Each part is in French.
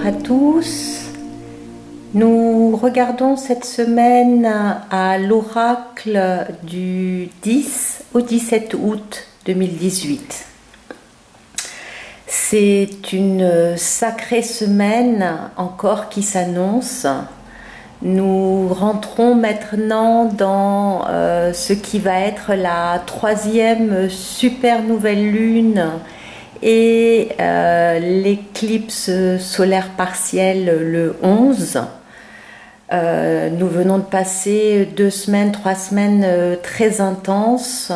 Bonjour à tous. Nous regardons cette semaine à l'oracle du 10 au 17 août 2018. C'est une sacrée semaine encore qui s'annonce. Nous rentrons maintenant dans ce qui va être la troisième super nouvelle lune et l'éclipse solaire partielle le 11. Nous venons de passer 2 semaines, 3 semaines très intenses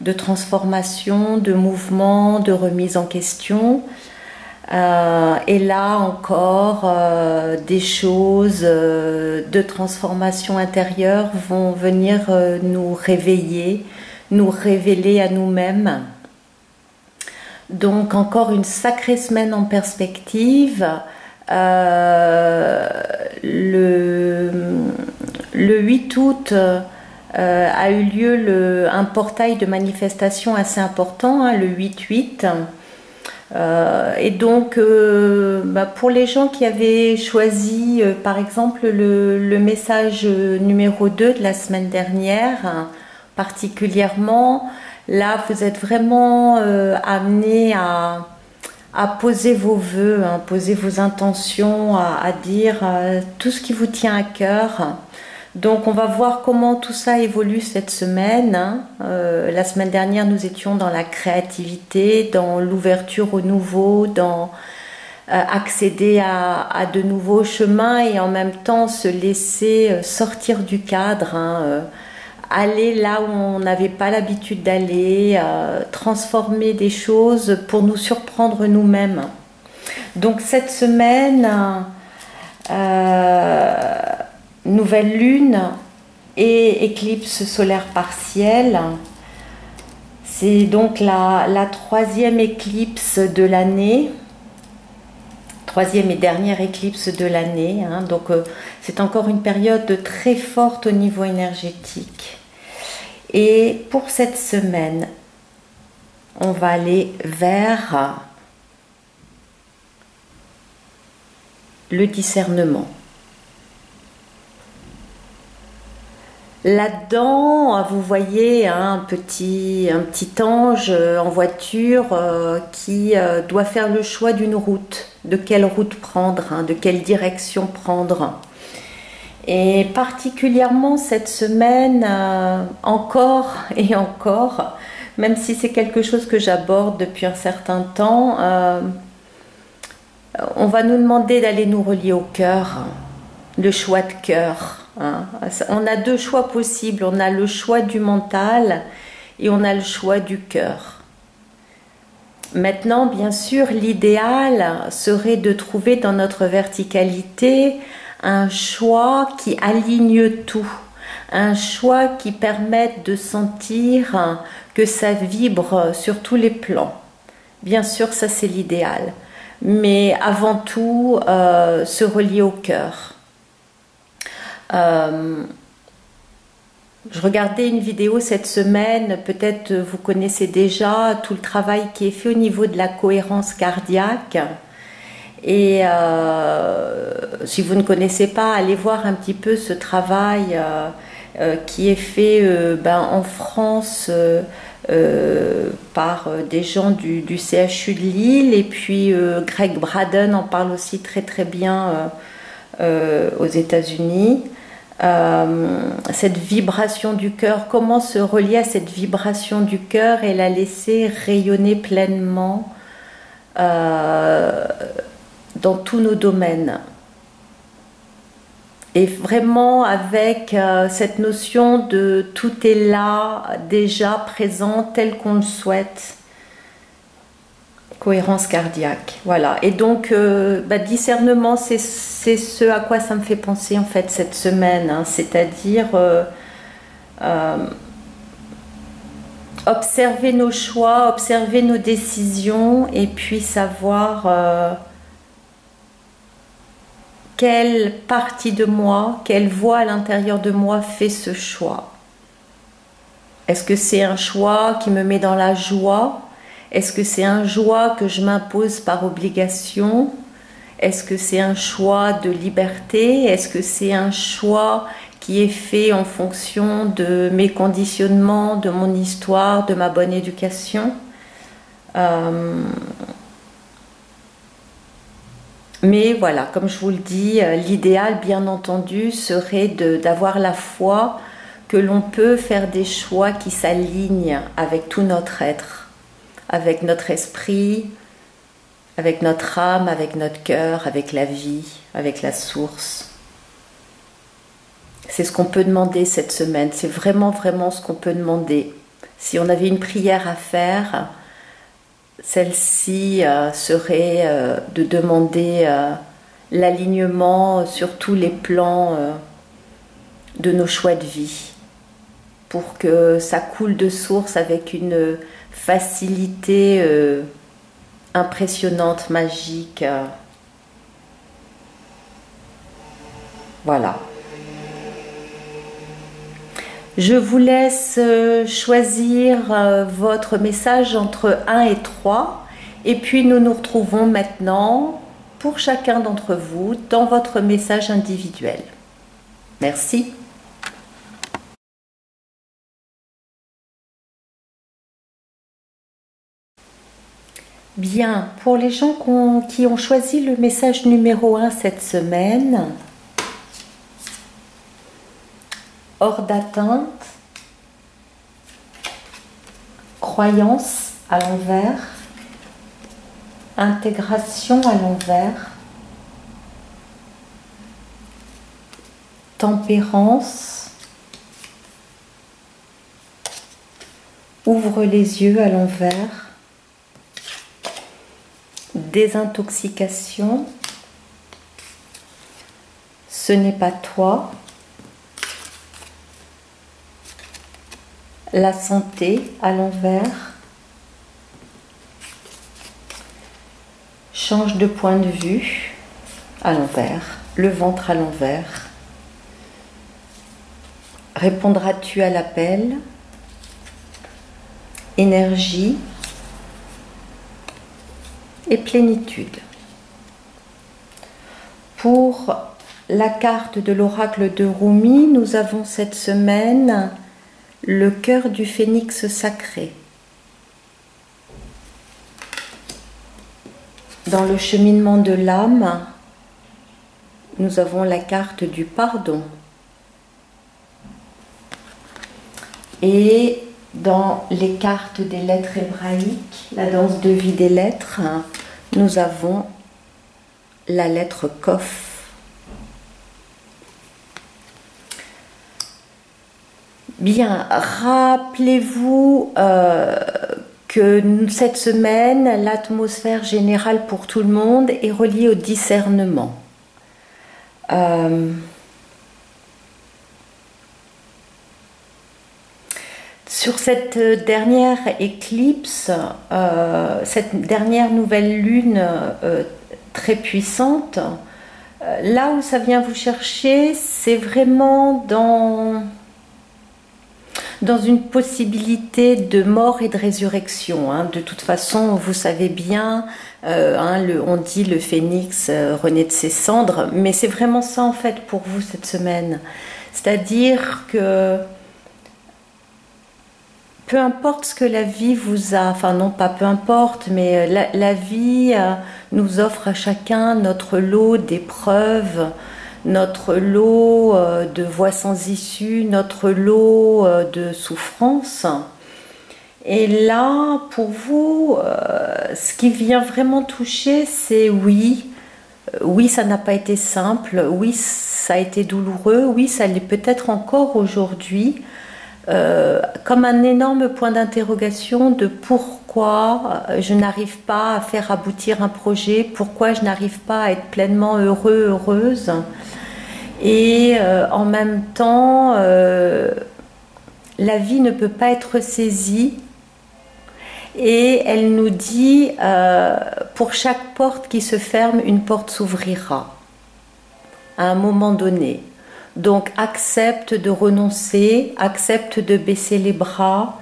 de transformation, de mouvement, de remise en question. Et là encore, des choses de transformation intérieure vont venir nous réveiller, nous révéler à nous-mêmes. Donc encore une sacrée semaine en perspective. Le 8 août a eu lieu un portail de manifestation assez important, le 8-8. Et donc pour les gens qui avaient choisi par exemple le message numéro 2 de la semaine dernière, particulièrement, là vous êtes vraiment amenés à poser vos vœux, poser vos intentions, à dire tout ce qui vous tient à cœur. Donc on va voir comment tout ça évolue cette semaine. La semaine dernière nous étions dans la créativité, dans l'ouverture au nouveau, dans accéder à de nouveaux chemins et en même temps se laisser sortir du cadre, aller là où on n'avait pas l'habitude d'aller, transformer des choses pour nous surprendre nous-mêmes. Donc cette semaine, nouvelle lune et éclipse solaire partielle. C'est donc la troisième éclipse de l'année, troisième et dernière éclipse de l'année. Donc c'est encore une période très forte au niveau énergétique. Et pour cette semaine, on va aller vers le discernement. Là-dedans, vous voyez un petit ange en voiture qui doit faire le choix d'une route, de quelle route prendre, de quelle direction prendre. Et particulièrement cette semaine, encore et encore, même si c'est quelque chose que j'aborde depuis un certain temps, on va nous demander d'aller nous relier au cœur, le choix de cœur. On a 2 choix possibles, on a le choix du mental et on a le choix du cœur. Maintenant, bien sûr, l'idéal serait de trouver dans notre verticalité un choix qui aligne tout, un choix qui permette de sentir que ça vibre sur tous les plans. Bien sûr, ça c'est l'idéal, mais avant tout, se relier au cœur. Je regardais une vidéo cette semaine, peut-être vous connaissez déjà tout le travail qui est fait au niveau de la cohérence cardiaque. Et si vous ne connaissez pas, allez voir un petit peu ce travail qui est fait en France par des gens du CHU de Lille, et puis Greg Braden en parle aussi très très bien aux États-Unis. Cette vibration du cœur, comment se relier à cette vibration du cœur et la laisser rayonner pleinement dans tous nos domaines. Et vraiment avec cette notion de tout est là, déjà présent tel qu'on le souhaite. Cohérence cardiaque, voilà. Et donc discernement, c'est ce à quoi ça me fait penser en fait cette semaine, c'est-à-dire observer nos choix, observer nos décisions et puis savoir quelle partie de moi, quelle voix à l'intérieur de moi fait ce choix. Est-ce que c'est un choix qui me met dans la joie ? Est-ce que c'est un choix que je m'impose par obligation? Est-ce que c'est un choix de liberté? Est-ce que c'est un choix qui est fait en fonction de mes conditionnements, de mon histoire, de ma bonne éducation? Mais voilà, comme je vous le dis, l'idéal, bien entendu, serait d'avoir la foi que l'on peut faire des choix qui s'alignent avec tout notre être, avec notre esprit, avec notre âme, avec notre cœur, avec la vie, avec la source. C'est ce qu'on peut demander cette semaine, c'est vraiment, vraiment ce qu'on peut demander. Si on avait une prière à faire, celle-ci serait de demander l'alignement sur tous les plans de nos choix de vie, pour que ça coule de source avec une facilité impressionnante, magique. Voilà. Je vous laisse choisir votre message entre 1 et 3 et puis nous nous retrouvons maintenant pour chacun d'entre vous dans votre message individuel. Merci. Bien, pour les gens qui ont choisi le message numéro 1 cette semaine, hors d'atteinte, croyance à l'envers, intégration à l'envers, tempérance, ouvre les yeux à l'envers, désintoxication, ce n'est pas toi, la santé à l'envers, change de point de vue à l'envers, le ventre à l'envers. Répondras-tu à l'appel? Énergie et plénitude. Pour la carte de l'oracle de Rumi, nous avons cette semaine le cœur du phénix sacré. Dans le cheminement de l'âme, nous avons la carte du pardon. Et dans les cartes des lettres hébraïques, la danse de vie des lettres, nous avons la lettre Kof. Bien, rappelez-vous que cette semaine, l'atmosphère générale pour tout le monde est reliée au discernement. Sur cette dernière éclipse, cette dernière nouvelle lune très puissante, là où ça vient vous chercher, c'est vraiment dans une possibilité de mort et de résurrection. De toute façon, vous savez bien, on dit le phénix renaît de ses cendres, mais c'est vraiment ça en fait pour vous cette semaine. C'est-à-dire que peu importe ce que la vie vous a, enfin non pas peu importe, mais la vie nous offre à chacun notre lot d'épreuves, notre lot de voies sans issue, notre lot de souffrances. Et là, pour vous, ce qui vient vraiment toucher, c'est oui, ça n'a pas été simple, oui, ça a été douloureux, oui, ça l'est peut-être encore aujourd'hui, comme un énorme point d'interrogation de pourquoi je n'arrive pas à faire aboutir un projet, pourquoi je n'arrive pas à être pleinement heureux, heureuse. Et en même temps, la vie ne peut pas être saisie. Et elle nous dit, pour chaque porte qui se ferme, une porte s'ouvrira à un moment donné. Donc accepte de renoncer, accepte de baisser les bras,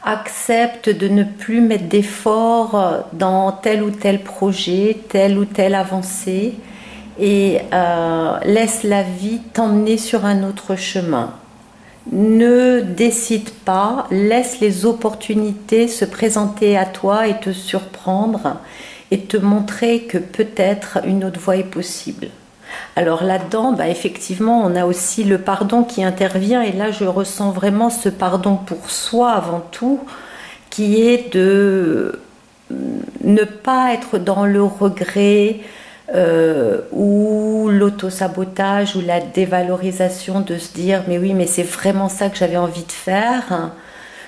accepte de ne plus mettre d'efforts dans tel ou tel projet, telle ou telle avancée, et laisse la vie t'emmener sur un autre chemin. Ne décide pas, laisse les opportunités se présenter à toi et te surprendre et te montrer que peut-être une autre voie est possible. Alors là-dedans, effectivement, on a aussi le pardon qui intervient, et là je ressens vraiment ce pardon pour soi avant tout, qui est de ne pas être dans le regret ou l'auto-sabotage ou la dévalorisation, de se dire mais oui, mais c'est vraiment ça que j'avais envie de faire,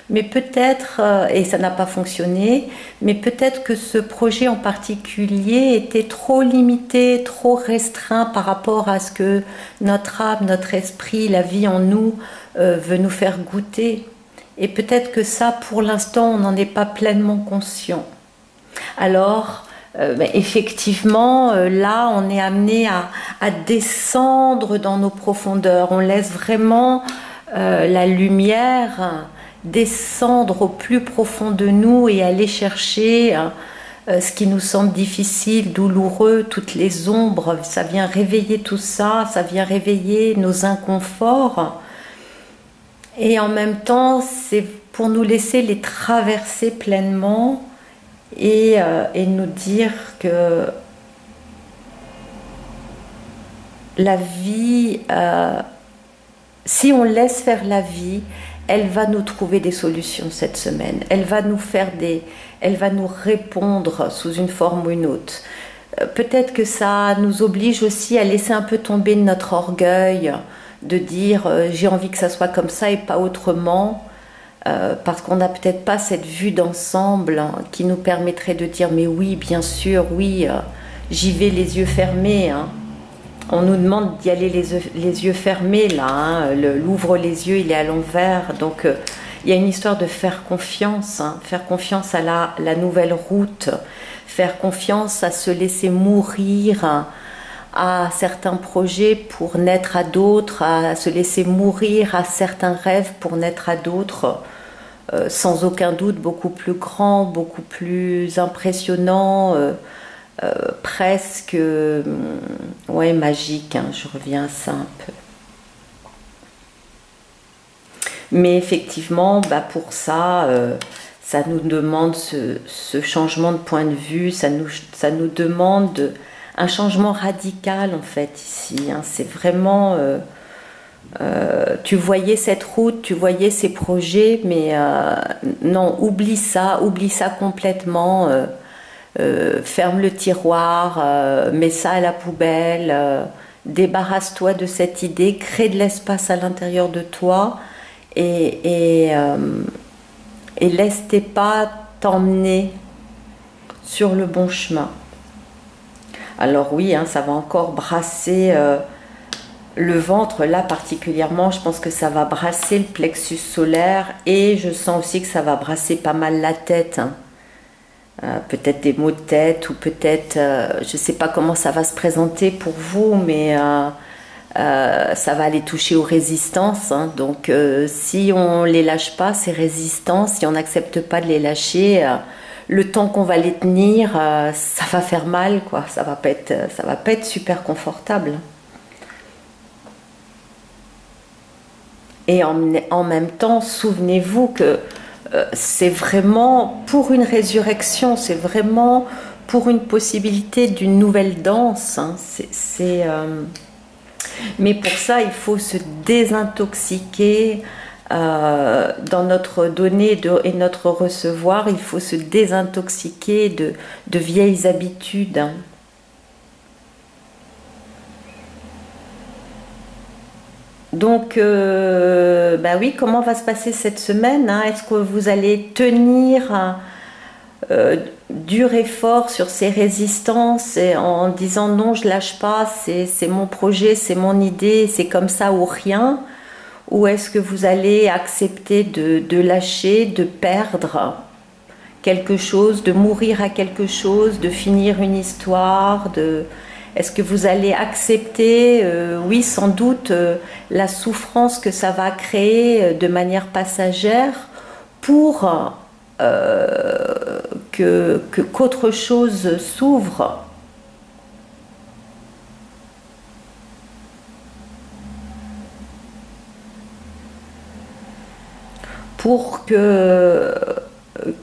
mais peut-être, et ça n'a pas fonctionné, mais peut-être que ce projet en particulier était trop limité, trop restreint par rapport à ce que notre âme, notre esprit, la vie en nous veut nous faire goûter. Et peut-être que ça, pour l'instant, on n'en est pas pleinement conscient. Alors, effectivement, là, on est amené à descendre dans nos profondeurs. On laisse vraiment la lumière descendre au plus profond de nous et aller chercher ce qui nous semble difficile, douloureux, toutes les ombres. Ça vient réveiller tout ça, ça vient réveiller nos inconforts. Et en même temps, c'est pour nous laisser les traverser pleinement et nous dire que la vie, si on laisse faire la vie, elle va nous trouver des solutions cette semaine. Elle va nous répondre sous une forme ou une autre. Peut-être que ça nous oblige aussi à laisser un peu tomber notre orgueil, de dire j'ai envie que ça soit comme ça et pas autrement, parce qu'on n'a peut-être pas cette vue d'ensemble qui nous permettrait de dire mais oui, bien sûr, oui, j'y vais les yeux fermés. On nous demande d'y aller les yeux fermés, là. L'ouvre les yeux, il est à l'envers. Donc, il y a une histoire de faire confiance. Faire confiance à la nouvelle route. Faire confiance à se laisser mourir à certains projets pour naître à d'autres. À se laisser mourir à certains rêves pour naître à d'autres. Sans aucun doute, beaucoup plus grands, beaucoup plus impressionnants. Presque ouais, magique, je reviens à ça un peu. Mais effectivement, pour ça, ça nous demande ce changement de point de vue, ça nous demande un changement radical en fait ici. C'est vraiment, tu voyais cette route, tu voyais ces projets, mais non, oublie ça complètement. Ferme le tiroir, mets ça à la poubelle, débarrasse-toi de cette idée, crée de l'espace à l'intérieur de toi et laisse tes pas t'emmener sur le bon chemin. Alors oui, ça va encore brasser le ventre, là particulièrement, je pense que ça va brasser le plexus solaire et je sens aussi que ça va brasser pas mal la tête. Peut-être des maux de tête ou peut-être, je ne sais pas comment ça va se présenter pour vous, mais ça va aller toucher aux résistances. Donc si on ne les lâche pas, ces résistances, si on n'accepte pas de les lâcher, le temps qu'on va les tenir, ça va faire mal, quoi. Ça va pas être super confortable. Et en même temps, souvenez-vous que c'est vraiment pour une résurrection, c'est vraiment pour une possibilité d'une nouvelle danse. Mais pour ça, il faut se désintoxiquer dans notre donner et notre recevoir. Il faut se désintoxiquer de vieilles habitudes. Donc, oui, comment va se passer cette semaine, Est-ce que vous allez tenir dur et fort sur ces résistances en disant non, je lâche pas, c'est mon projet, c'est mon idée, c'est comme ça ou rien? Ou est-ce que vous allez accepter de lâcher, de perdre quelque chose, de mourir à quelque chose, de finir une histoire, Est-ce que vous allez accepter, oui, sans doute, la souffrance que ça va créer de manière passagère pour qu'autre chose s'ouvre, pour que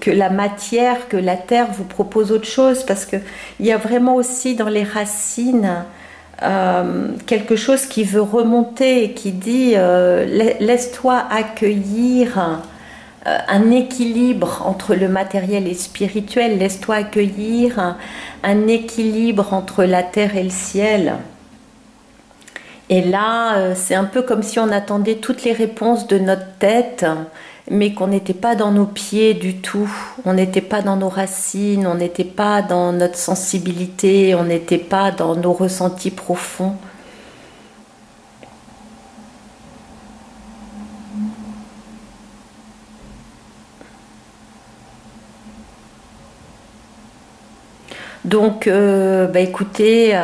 la matière, que la terre vous propose autre chose, parce qu'il y a vraiment aussi dans les racines quelque chose qui veut remonter et qui dit laisse-toi accueillir un équilibre entre le matériel et le spirituel, laisse-toi accueillir un équilibre entre la terre et le ciel. Et là, c'est un peu comme si on attendait toutes les réponses de notre tête, mais qu'on n'était pas dans nos pieds du tout, on n'était pas dans nos racines, on n'était pas dans notre sensibilité, on n'était pas dans nos ressentis profonds. Donc, écoutez,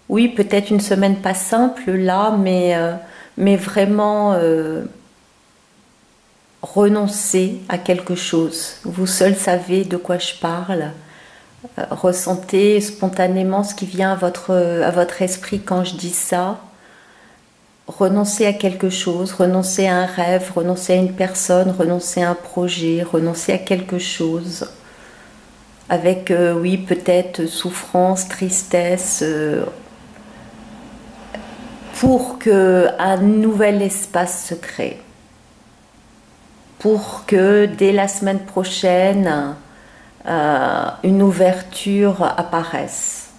oui, peut-être une semaine pas simple là, mais vraiment renoncer à quelque chose. Vous seul savez de quoi je parle. Ressentez spontanément ce qui vient à votre esprit quand je dis ça. Renoncez à quelque chose, renoncez à un rêve, renoncez à une personne, renoncez à un projet, renoncez à quelque chose. Avec, oui, peut-être souffrance, tristesse, pour qu'un nouvel espace se crée. Pour que dès la semaine prochaine, une ouverture apparaisse.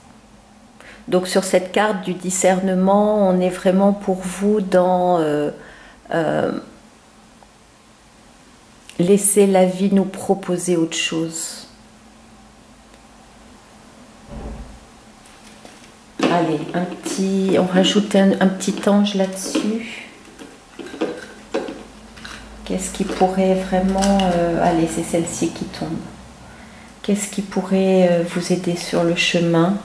Donc sur cette carte du discernement, on est vraiment pour vous dans laisser la vie nous proposer autre chose. Allez, on rajoute un petit ange là-dessus. Qu'est-ce qui pourrait vraiment... allez, c'est celle-ci qui tombe. Qu'est-ce qui pourrait vous aider sur le chemin?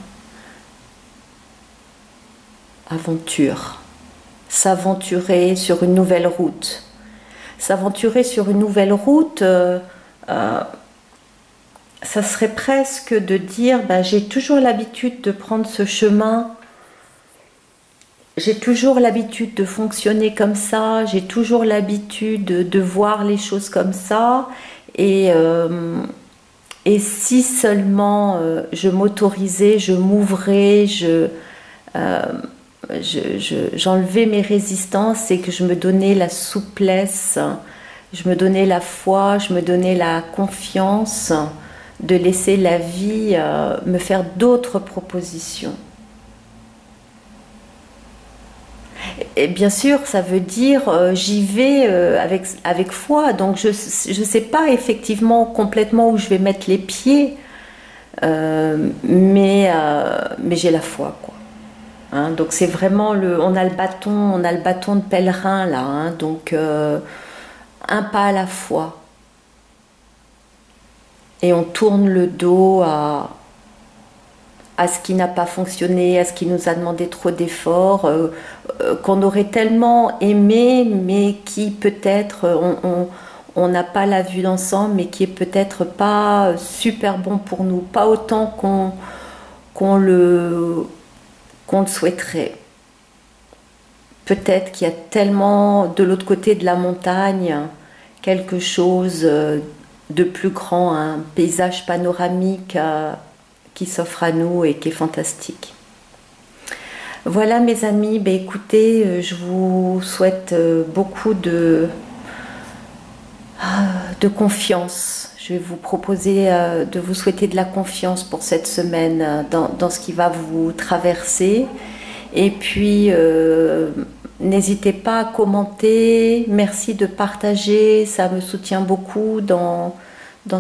Aventure. S'aventurer sur une nouvelle route. S'aventurer sur une nouvelle route, ça serait presque de dire, j'ai toujours l'habitude de prendre ce chemin, j'ai toujours l'habitude de fonctionner comme ça, j'ai toujours l'habitude de voir les choses comme ça, et si seulement je m'autorisais, je m'ouvrais, j'enlevais mes résistances et que je me donnais la souplesse, je me donnais la foi, je me donnais la confiance de laisser la vie me faire d'autres propositions. Et bien sûr, ça veut dire j'y vais avec foi, donc je ne sais pas effectivement complètement où je vais mettre les pieds, mais j'ai la foi, quoi. Hein, donc c'est vraiment on a le bâton de pèlerin là, hein, donc un pas à la fois. Et on tourne le dos à ce qui n'a pas fonctionné, à ce qui nous a demandé trop d'efforts, qu'on aurait tellement aimé, mais qui peut-être, on n'a pas la vue d'ensemble, mais qui est peut-être pas super bon pour nous, pas autant qu'on le souhaiterait. Peut-être qu'il y a tellement de l'autre côté de la montagne quelque chose de plus grand, un paysage panoramique qui s'offre à nous et qui est fantastique. Voilà mes amis, écoutez, je vous souhaite beaucoup de confiance. Je vais vous proposer de vous souhaiter de la confiance pour cette semaine dans ce qui va vous traverser. Et puis, n'hésitez pas à commenter. Merci de partager, ça me soutient beaucoup dans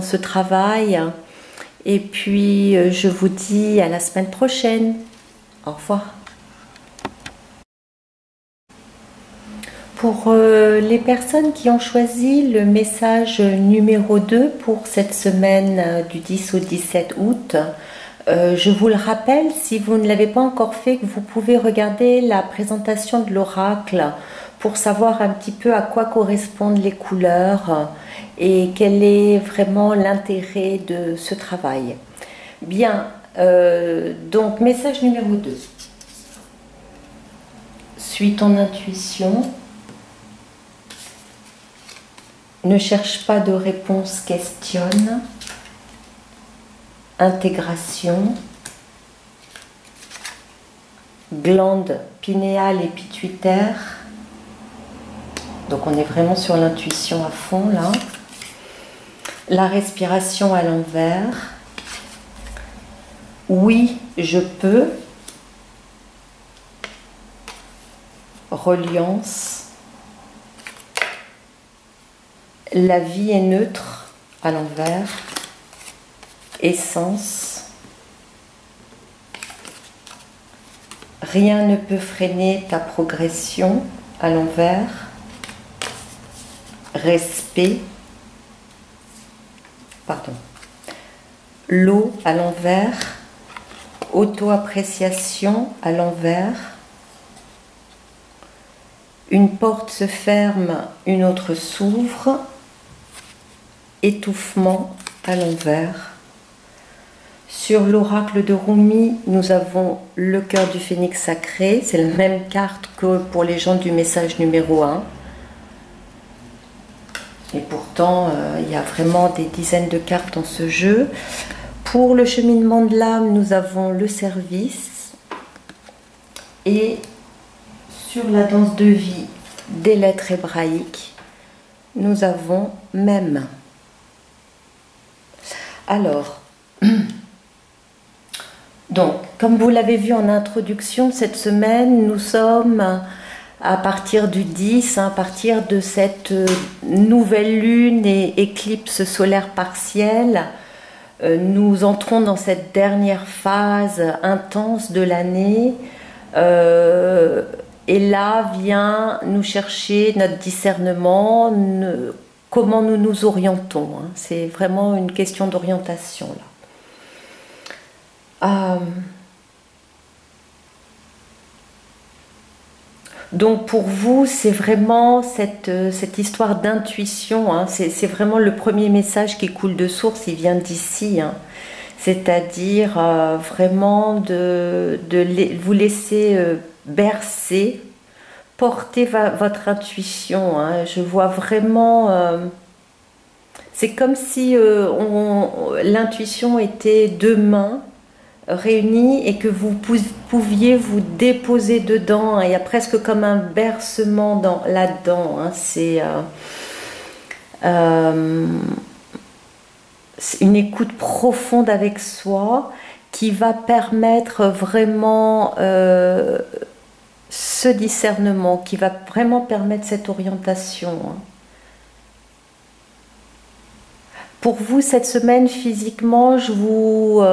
ce travail. Et puis, je vous dis à la semaine prochaine. Au revoir. Pour les personnes qui ont choisi le message numéro 2 pour cette semaine du 10 au 17 août, je vous le rappelle, si vous ne l'avez pas encore fait, que vous pouvez regarder la présentation de l'oracle pour savoir un petit peu à quoi correspondent les couleurs et quel est vraiment l'intérêt de ce travail. Bien, donc message numéro 2. Suis ton intuition. Ne cherche pas de réponse, questionne. Intégration. Glandes pinéale et pituitaire. Donc on est vraiment sur l'intuition à fond là. La respiration à l'envers. Oui, je peux. Reliance. La vie est neutre à l'envers. Essence. Rien ne peut freiner ta progression à l'envers. Respect. Pardon. L'eau à l'envers. Auto-appréciation à l'envers. Une porte se ferme, une autre s'ouvre. Étouffement à l'envers. Sur l'oracle de Rumi, nous avons le cœur du phénix sacré. C'est la même carte que pour les gens du message numéro 1. Et pourtant, il y a vraiment des dizaines de cartes dans ce jeu. Pour le cheminement de l'âme, nous avons le service. Et sur la danse de vie des lettres hébraïques, nous avons même. Alors, donc, comme vous l'avez vu en introduction, cette semaine, nous sommes à partir du 10, à partir de cette nouvelle lune et éclipse solaire partielle, nous entrons dans cette dernière phase intense de l'année. Et là vient nous chercher notre discernement, comment nous nous orientons. C'est vraiment une question d'orientation là. Donc pour vous, c'est vraiment cette histoire d'intuition, c'est vraiment le premier message qui coule de source, il vient d'ici. C'est-à-dire vraiment de vous laisser bercer, porter votre intuition. Je vois vraiment... c'est comme si l'intuition était deux mains réunies et que vous pouviez vous déposer dedans. Il y a presque comme un bercement là-dedans. C'est une écoute profonde avec soi qui va permettre vraiment ce discernement, qui va vraiment permettre cette orientation. Pour vous, cette semaine, physiquement, je vous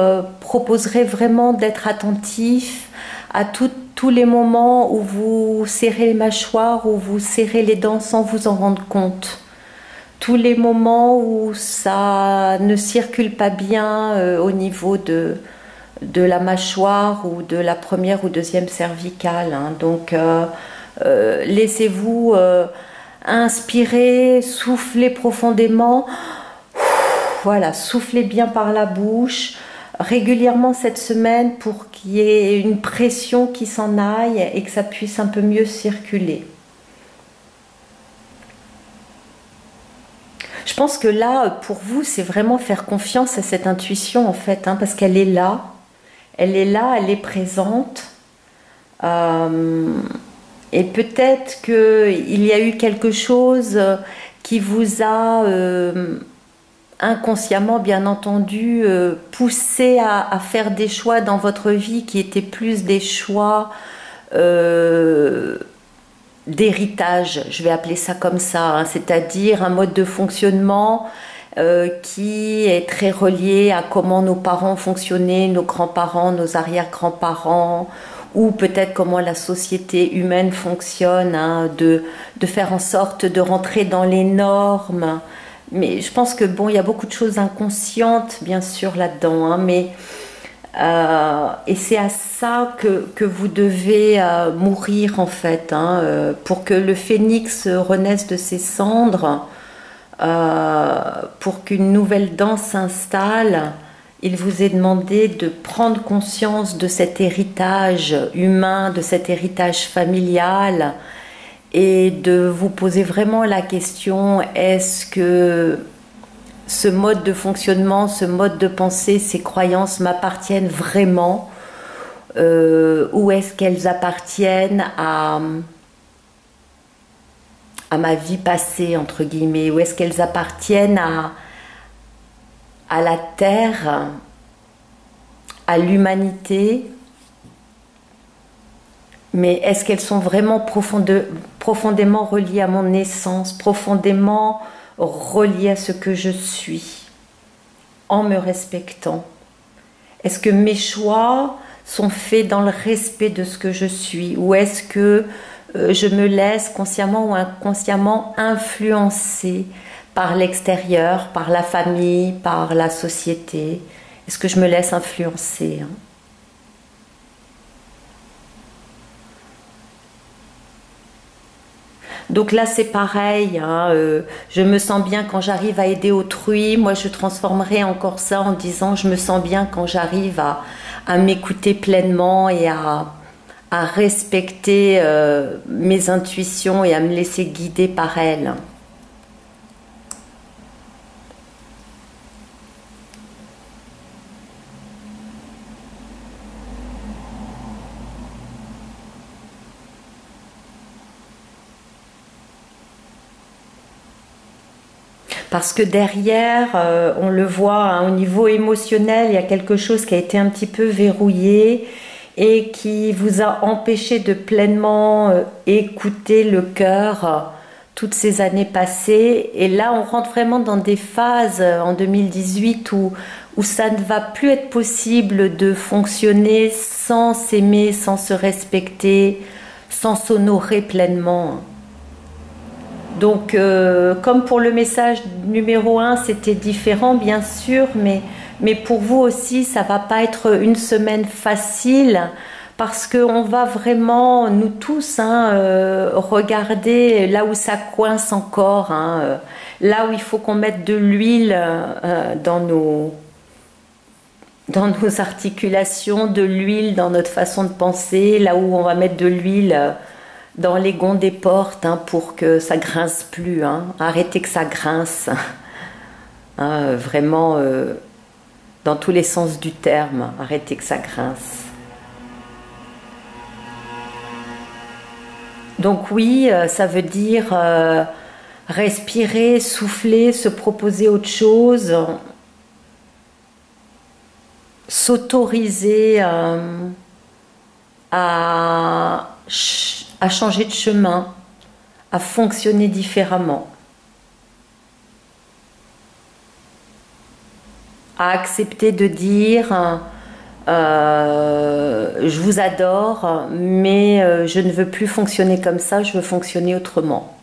proposerai vraiment d'être attentif à tous les moments où vous serrez les mâchoires, où vous serrez les dents sans vous en rendre compte. Tous les moments où ça ne circule pas bien au niveau de la mâchoire ou de la première ou deuxième cervicale. Donc, laissez-vous inspirer, souffler profondément. Voilà, soufflez bien par la bouche régulièrement cette semaine pour qu'il y ait une pression qui s'en aille et que ça puisse un peu mieux circuler. Je pense que là, pour vous, c'est vraiment faire confiance à cette intuition en fait, parce qu'elle est là, elle est présente. Et peut-être qu'il y a eu quelque chose qui vous a... inconsciemment, bien entendu, poussé à faire des choix dans votre vie qui étaient plus des choix d'héritage, je vais appeler ça comme ça, c'est-à-dire un mode de fonctionnement qui est très relié à comment nos parents fonctionnaient, nos grands-parents, nos arrière-grands-parents, ou peut-être comment la société humaine fonctionne, de faire en sorte de rentrer dans les normes. Mais je pense que bon, il y a beaucoup de choses inconscientes, bien sûr, là-dedans, mais Et c'est à ça que vous devez mourir en fait, hein, pour que le phénix renaisse de ses cendres, pour qu'une nouvelle danse s'installe. Il vous est demandé de prendre conscience de cet héritage humain, de cet héritage familial, et de vous poser vraiment la question, est-ce que ce mode de fonctionnement, ce mode de pensée, ces croyances m'appartiennent vraiment, ou est-ce qu'elles appartiennent à ma vie passée, entre guillemets, ou est-ce qu'elles appartiennent à la terre, à l'humanité, mais est-ce qu'elles sont vraiment profondément reliées à mon essence, profondément reliées à ce que je suis, en me respectant? Est-ce que mes choix sont faits dans le respect de ce que je suis, ou est-ce que je me laisse consciemment ou inconsciemment influencer par l'extérieur, par la famille, par la société? Est-ce que je me laisse influencer, hein? Donc là c'est pareil, hein, je me sens bien quand j'arrive à aider autrui. Moi je transformerai encore ça en disant je me sens bien quand j'arrive à m'écouter pleinement et à respecter mes intuitions et à me laisser guider par elles. Parce que derrière, on le voit, hein, au niveau émotionnel, il y a quelque chose qui a été un petit peu verrouillé et qui vous a empêché de pleinement écouter le cœur toutes ces années passées. Et là, on rentre vraiment dans des phases en 2018 où ça ne va plus être possible de fonctionner sans s'aimer, sans se respecter, sans s'honorer pleinement. Donc, comme pour le message numéro 1, c'était différent, bien sûr, mais pour vous aussi, ça va pas être une semaine facile, parce qu'on va vraiment, nous tous, hein, regarder là où ça coince encore, hein, là où il faut qu'on mette de l'huile dans nos articulations, de l'huile dans notre façon de penser, là où on va mettre de l'huile dans les gonds des portes, hein, pour que ça grince plus, hein. Arrêtez que ça grince, hein, vraiment dans tous les sens du terme, arrêtez que ça grince. Donc oui, ça veut dire respirer, souffler, se proposer autre chose, s'autoriser à changer de chemin, à fonctionner différemment, à accepter de dire je vous adore, mais je ne veux plus fonctionner comme ça, je veux fonctionner autrement.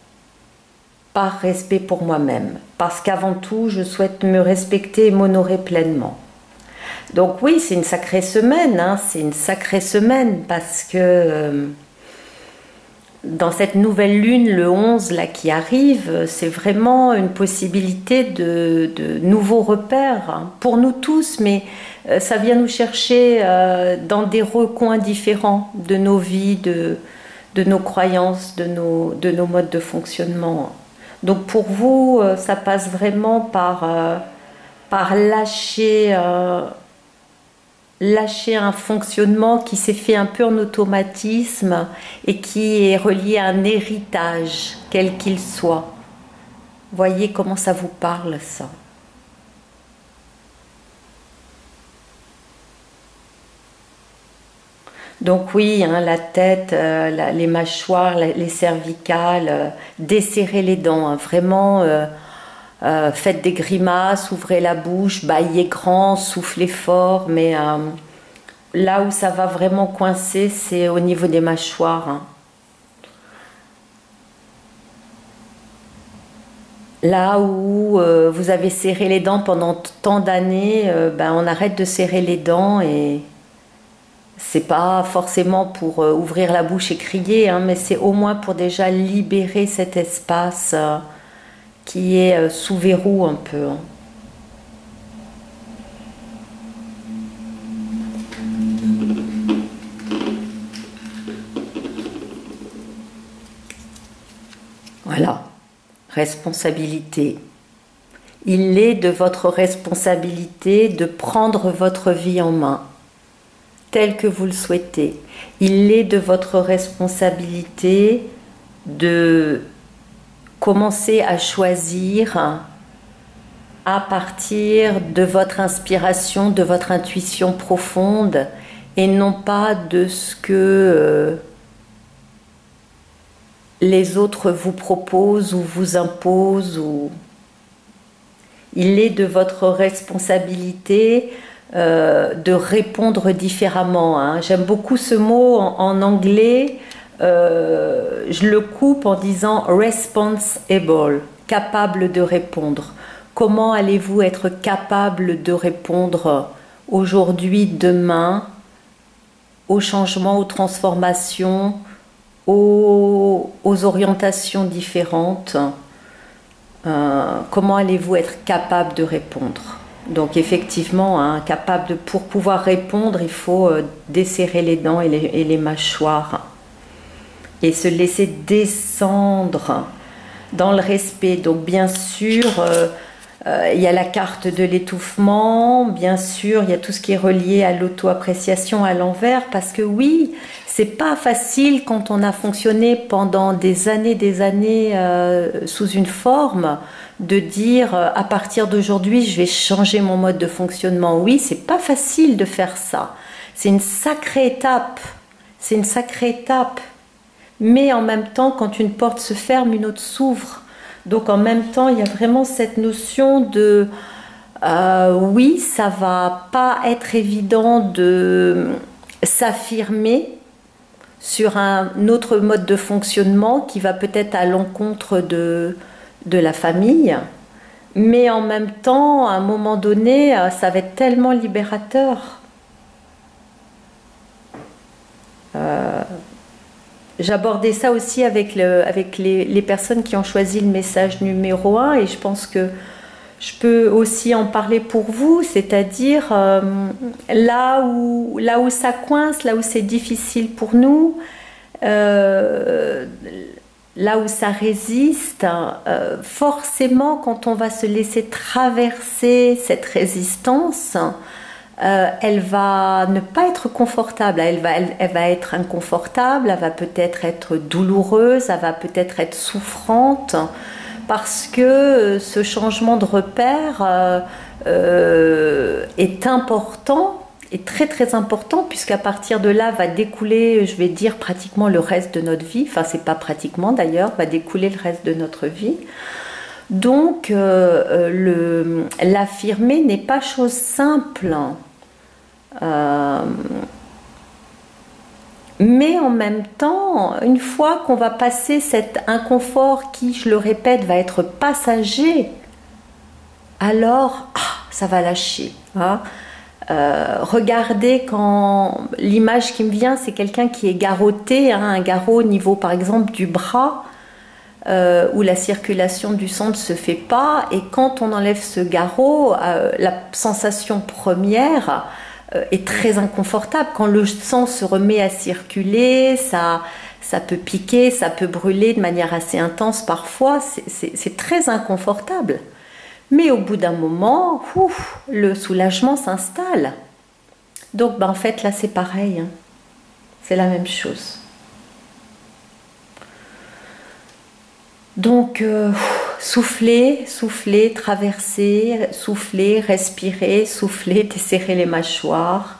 Par respect pour moi-même, parce qu'avant tout, je souhaite me respecter et m'honorer pleinement. Donc oui, c'est une sacrée semaine, hein, c'est une sacrée semaine, parce que dans cette nouvelle lune, le 11 là, qui arrive, c'est vraiment une possibilité de nouveaux repères, hein, pour nous tous, mais ça vient nous chercher dans des recoins différents de nos vies, de nos croyances, de nos modes de fonctionnement. Donc pour vous, ça passe vraiment par lâcher un fonctionnement qui s'est fait un peu en automatisme et qui est relié à un héritage, quel qu'il soit. Voyez comment ça vous parle, ça. Donc oui, hein, la tête, les mâchoires, les cervicales, desserrez les dents, hein, vraiment, faites des grimaces, ouvrez la bouche, bâillez grand, soufflez fort, mais là où ça va vraiment coincer, c'est au niveau des mâchoires, hein. Là où vous avez serré les dents pendant tant d'années, on arrête de serrer les dents et c'est pas forcément pour ouvrir la bouche et crier, hein, mais c'est au moins pour déjà libérer cet espace qui est sous verrou un peu. Hein. Voilà, responsabilité. Il est de votre responsabilité de prendre votre vie en main, telle que vous le souhaitez. Il est de votre responsabilité de commencer à choisir à partir de votre inspiration, de votre intuition profonde, et non pas de ce que les autres vous proposent ou vous imposent. Il est de votre responsabilité de répondre différemment. Hein. J'aime beaucoup ce mot en anglais. Je le coupe en disant responsible, capable de répondre. Comment allez-vous être capable de répondre aujourd'hui, demain, aux changements, aux transformations, aux orientations différentes? Comment allez-vous être capable de répondre? Donc effectivement, hein, pour pouvoir répondre, il faut desserrer les dents et les mâchoires et se laisser descendre dans le respect. Donc bien sûr, il y a la carte de l'étouffement, bien sûr, il y a tout ce qui est relié à l'auto-appréciation à l'envers, parce que oui, c'est pas facile quand on a fonctionné pendant des années sous une forme, de dire à partir d'aujourd'hui je vais changer mon mode de fonctionnement. Oui, c'est pas facile de faire ça. C'est une sacrée étape. C'est une sacrée étape. Mais en même temps, quand une porte se ferme, une autre s'ouvre. Donc en même temps, il y a vraiment cette notion de oui, ça va pas être évident de s'affirmer sur un autre mode de fonctionnement qui va peut-être à l'encontre de la famille, mais en même temps, à un moment donné, ça va être tellement libérateur. J'abordais ça aussi avec les personnes qui ont choisi le message numéro 1 et je pense que je peux aussi en parler pour vous, c'est-à-dire là où ça coince, là où c'est difficile pour nous, là où ça résiste, forcément quand on va se laisser traverser cette résistance, elle va ne pas être confortable, elle va être inconfortable, elle va peut-être être douloureuse, elle va peut-être être souffrante, parce que ce changement de repère est important, est très très important, puisqu'à partir de là va découler, je vais dire pratiquement le reste de notre vie, enfin c'est pas pratiquement d'ailleurs, va découler le reste de notre vie. Donc l'affirmer n'est pas chose simple. Mais en même temps, une fois qu'on va passer cet inconfort qui, je le répète, va être passager, alors ça va lâcher. Hein. Regardez, quand l'image qui me vient, c'est quelqu'un qui est garrotté, hein, un garrot au niveau par exemple du bras, où la circulation du sang ne se fait pas, et quand on enlève ce garrot, la sensation première est très inconfortable. Quand le sang se remet à circuler, ça peut piquer, ça peut brûler de manière assez intense parfois, c'est très inconfortable. Mais au bout d'un moment, le soulagement s'installe. Donc en fait là c'est pareil, hein. C'est la même chose. Donc soufflez, soufflez, traversez, soufflez, respirez, soufflez, desserrez les mâchoires,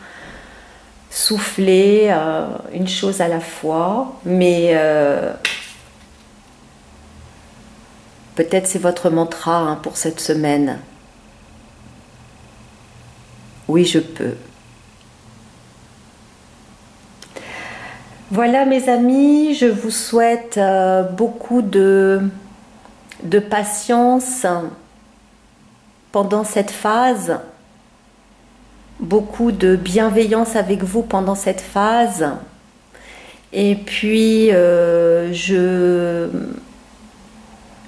soufflez, une chose à la fois, mais peut-être c'est votre mantra, hein, pour cette semaine. Oui, je peux. Voilà mes amis, je vous souhaite beaucoup de de patience pendant cette phase, beaucoup de bienveillance avec vous pendant cette phase. Et puis,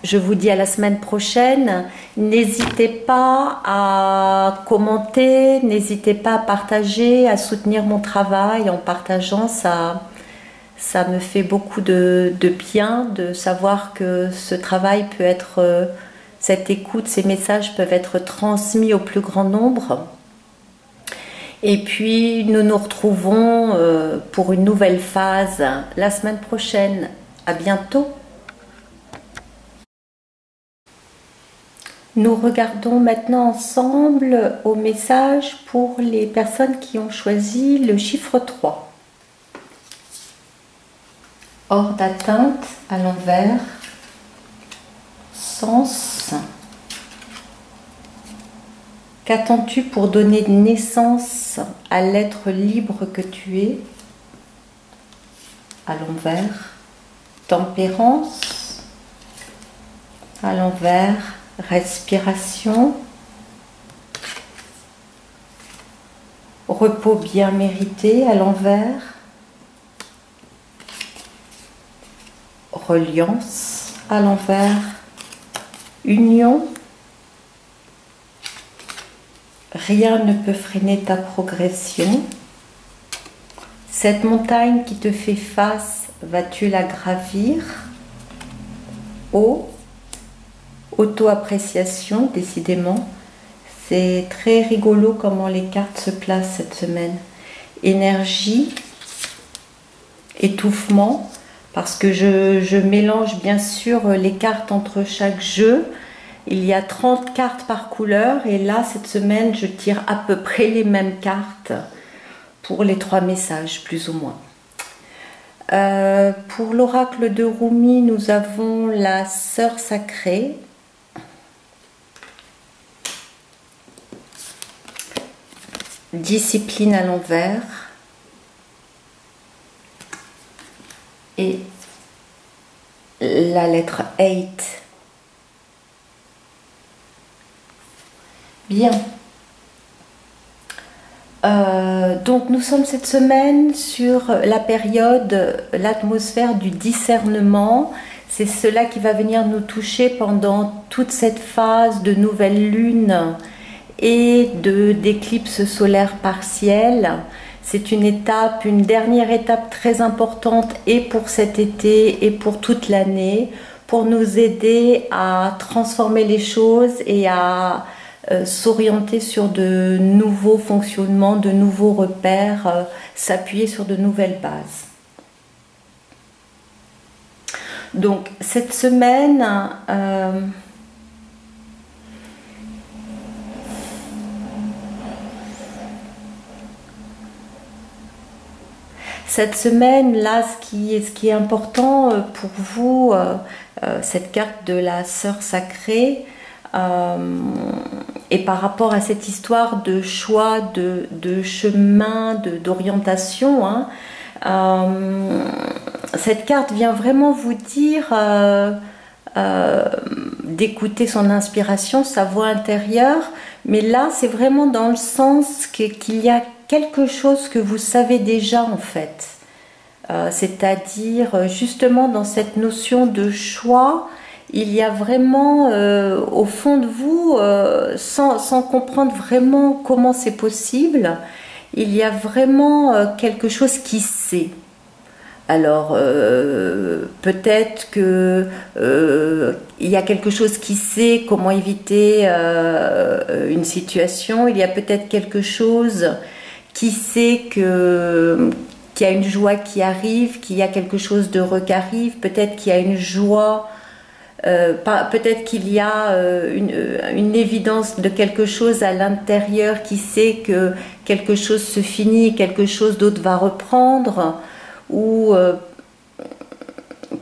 je vous dis à la semaine prochaine. N'hésitez pas à commenter, n'hésitez pas à partager, à soutenir mon travail en partageant. Ça me fait beaucoup de bien de savoir que ce travail peut être, cette écoute, ces messages peuvent être transmis au plus grand nombre. Et puis nous nous retrouvons pour une nouvelle phase la semaine prochaine. À bientôt. Nous regardons maintenant ensemble au message pour les personnes qui ont choisi le chiffre 3. Hors d'atteinte, à l'envers, sens. Qu'attends-tu pour donner naissance à l'être libre que tu es? À l'envers, tempérance. À l'envers, respiration. Repos bien mérité. À l'envers, reliance. À l'envers, union. Rien ne peut freiner ta progression. Cette montagne qui te fait face, vas-tu la gravir? Haut, auto-appréciation, décidément. C'est très rigolo comment les cartes se placent cette semaine. Énergie, étouffement, parce que je mélange bien sûr les cartes entre chaque jeu. Il y a 30 cartes par couleur et là, cette semaine, je tire à peu près les mêmes cartes pour les 3 messages, plus ou moins. Pour l'oracle de Rumi, nous avons la sœur sacrée. Discipline à l'envers. Et la lettre 8. Bien. Donc nous sommes cette semaine sur la période, l'atmosphère du discernement. C'est cela qui va venir nous toucher pendant toute cette phase de nouvelle lune et d'éclipse solaire partielle. C'est une étape, une dernière étape très importante et pour cet été et pour toute l'année, pour nous aider à transformer les choses et à s'orienter sur de nouveaux fonctionnements, de nouveaux repères, s'appuyer sur de nouvelles bases. Donc cette semaine, là, ce qui est important pour vous, cette carte de la sœur sacrée, et par rapport à cette histoire de choix, de chemin, d'orientation, hein, cette carte vient vraiment vous dire d'écouter son inspiration, sa voix intérieure, mais là c'est vraiment dans le sens qu'il y a quelque chose que vous savez déjà en fait, c'est-à-dire justement dans cette notion de choix. Il y a vraiment au fond de vous, sans comprendre vraiment comment c'est possible, il y a vraiment quelque chose qui sait. Alors peut-être que il y a quelque chose qui sait comment éviter une situation, il y a peut-être quelque chose qui sait qu'il y a une joie qui arrive, qu'il y a quelque chose d'heureux qui arrive, peut-être qu'il y a une joie. Peut-être qu'il y a une évidence de quelque chose à l'intérieur qui sait que quelque chose se finit, quelque chose d'autre va reprendre, ou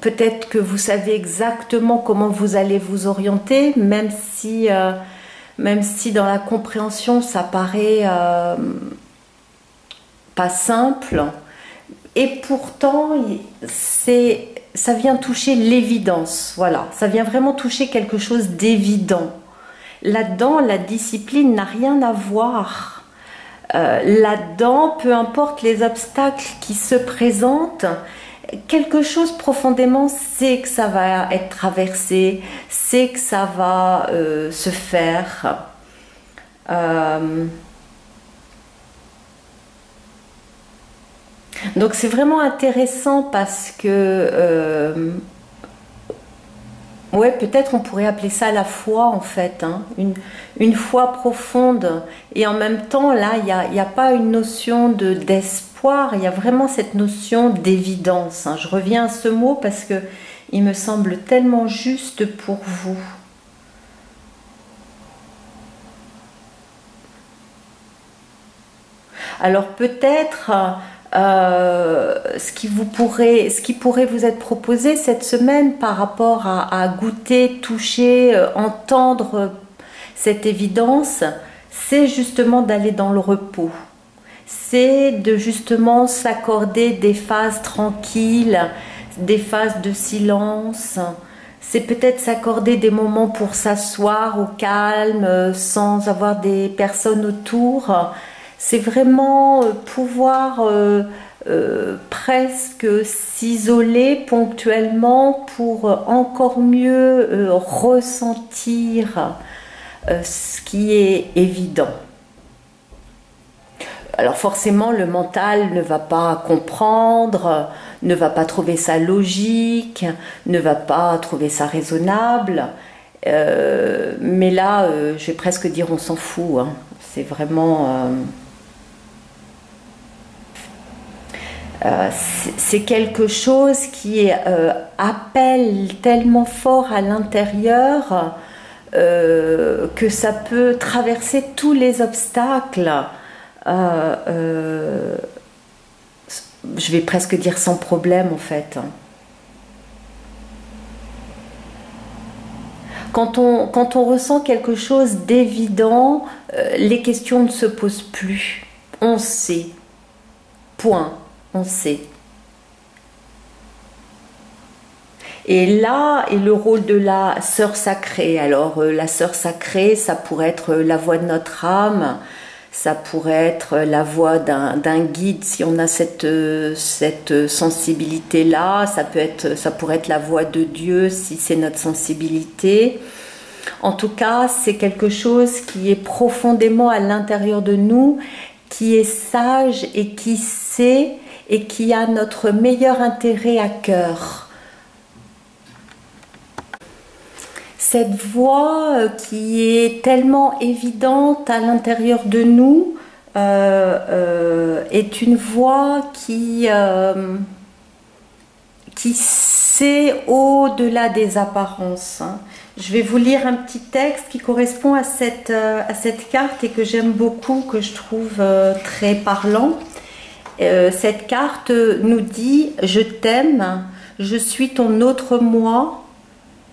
peut-être que vous savez exactement comment vous allez vous orienter, même si dans la compréhension ça paraît pas simple, et pourtant ça vient toucher l'évidence, voilà, ça vient vraiment toucher quelque chose d'évident. Là-dedans, la discipline n'a rien à voir. Là-dedans, peu importe les obstacles qui se présentent, quelque chose profondément sait que ça va être traversé, sait que ça va se faire. Donc c'est vraiment intéressant parce que ouais, peut-être on pourrait appeler ça la foi en fait, hein, une foi profonde. Et en même temps, là, il n'y a pas une notion d'espoir, il y a vraiment cette notion d'évidence. Hein. Je reviens à ce mot parce que il me semble tellement juste pour vous. Alors peut-être ce qui pourrait vous être proposé cette semaine par rapport à goûter, toucher, entendre cette évidence, c'est justement d'aller dans le repos. C'est de justement s'accorder des phases tranquilles, des phases de silence. C'est peut-être s'accorder des moments pour s'asseoir au calme, sans avoir des personnes autour. C'est vraiment pouvoir presque s'isoler ponctuellement pour encore mieux ressentir ce qui est évident. Alors forcément, le mental ne va pas comprendre, ne va pas trouver ça logique, ne va pas trouver ça raisonnable. Mais là, je vais presque dire on s'en fout. Hein. C'est vraiment... c'est quelque chose qui appelle tellement fort à l'intérieur que ça peut traverser tous les obstacles. Je vais presque dire sans problème en fait. Quand on ressent quelque chose d'évident, les questions ne se posent plus. On sait. Point. On sait. Et là est le rôle de la sœur sacrée. Alors la sœur sacrée, ça pourrait être la voix de notre âme, ça pourrait être la voix d'un guide si on a cette sensibilité-là, ça pourrait être la voix de Dieu si c'est notre sensibilité. En tout cas, c'est quelque chose qui est profondément à l'intérieur de nous, qui est sage et qui sait et qui a notre meilleur intérêt à cœur. Cette voix qui est tellement évidente à l'intérieur de nous est une voix qui sait au-delà des apparences. Je vais vous lire un petit texte qui correspond à cette carte et que j'aime beaucoup, que je trouve très parlant. Cette carte nous dit « Je t'aime, je suis ton autre moi,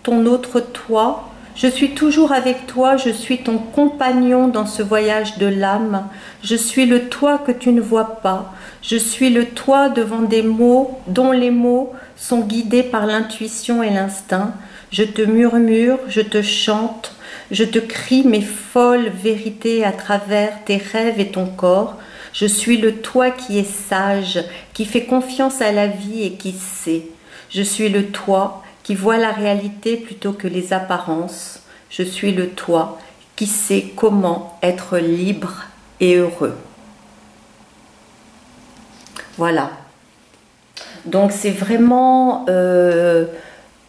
ton autre toi, je suis toujours avec toi, je suis ton compagnon dans ce voyage de l'âme, je suis le toi que tu ne vois pas, je suis le toi devant des mots dont les mots sont guidés par l'intuition et l'instinct, je te murmure, je te chante, je te crie mes folles vérités à travers tes rêves et ton corps. Je suis le toi qui est sage, qui fait confiance à la vie et qui sait. Je suis le toi qui voit la réalité plutôt que les apparences. Je suis le toi qui sait comment être libre et heureux. » Voilà. Donc c'est vraiment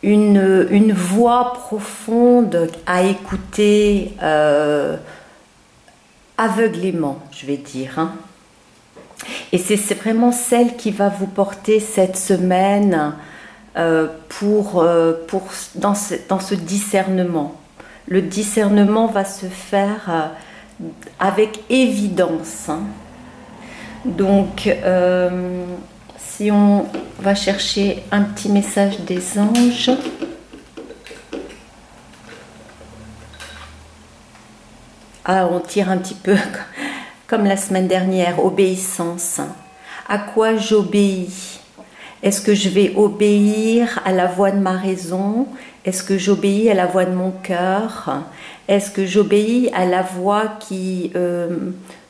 une voix profonde à écouter aveuglément, je vais dire. Hein. Et c'est vraiment celle qui va vous porter cette semaine dans ce discernement. Le discernement va se faire avec évidence. Hein. Donc, si on va chercher un petit message des anges. Ah, on tire un petit peu comme la semaine dernière, obéissance. À quoi j'obéis? Est-ce que je vais obéir à la voix de ma raison? Est-ce que j'obéis à la voix de mon cœur? Est-ce que j'obéis à la voix qui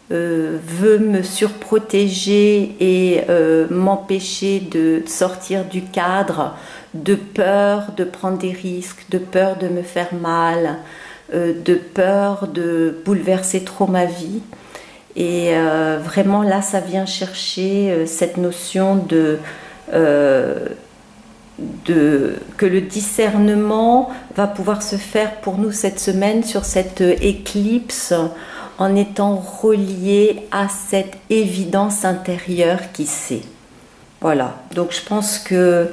veut me surprotéger et m'empêcher de sortir du cadre, de peur de prendre des risques, de peur de me faire mal, de peur de bouleverser trop ma vie? Et vraiment là, ça vient chercher cette notion que le discernement va pouvoir se faire pour nous cette semaine sur cette éclipse, en étant relié à cette évidence intérieure qui sait. Voilà, donc je pense que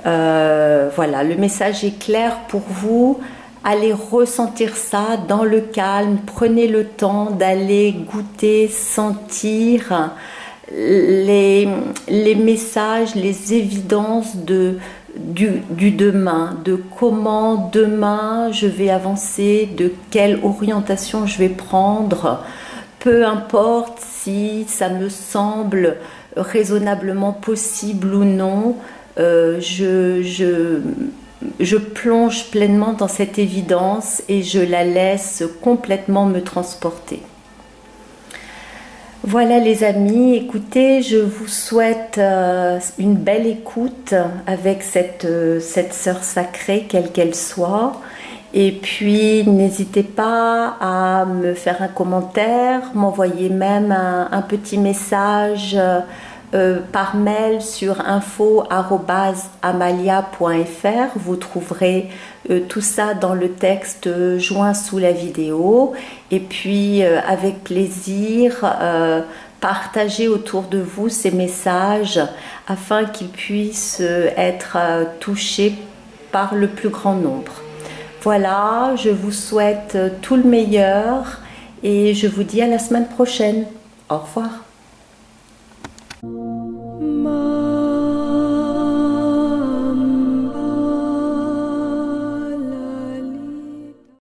voilà, le message est clair pour vous. Allez ressentir ça dans le calme, prenez le temps d'aller goûter, sentir les messages, les évidences du demain, de comment demain je vais avancer, de quelle orientation je vais prendre. Peu importe si ça me semble raisonnablement possible ou non, je plonge pleinement dans cette évidence et je la laisse complètement me transporter. Voilà les amis, écoutez, je vous souhaite une belle écoute avec cette sœur sacrée, quelle qu'elle soit. Et puis n'hésitez pas à me faire un commentaire, m'envoyer même un petit message par mail sur info@amalia.fr. Vous trouverez tout ça dans le texte joint sous la vidéo. Et puis avec plaisir, partagez autour de vous ces messages afin qu'ils puissent être touchés par le plus grand nombre. Voilà, je vous souhaite tout le meilleur et je vous dis à la semaine prochaine. Au revoir.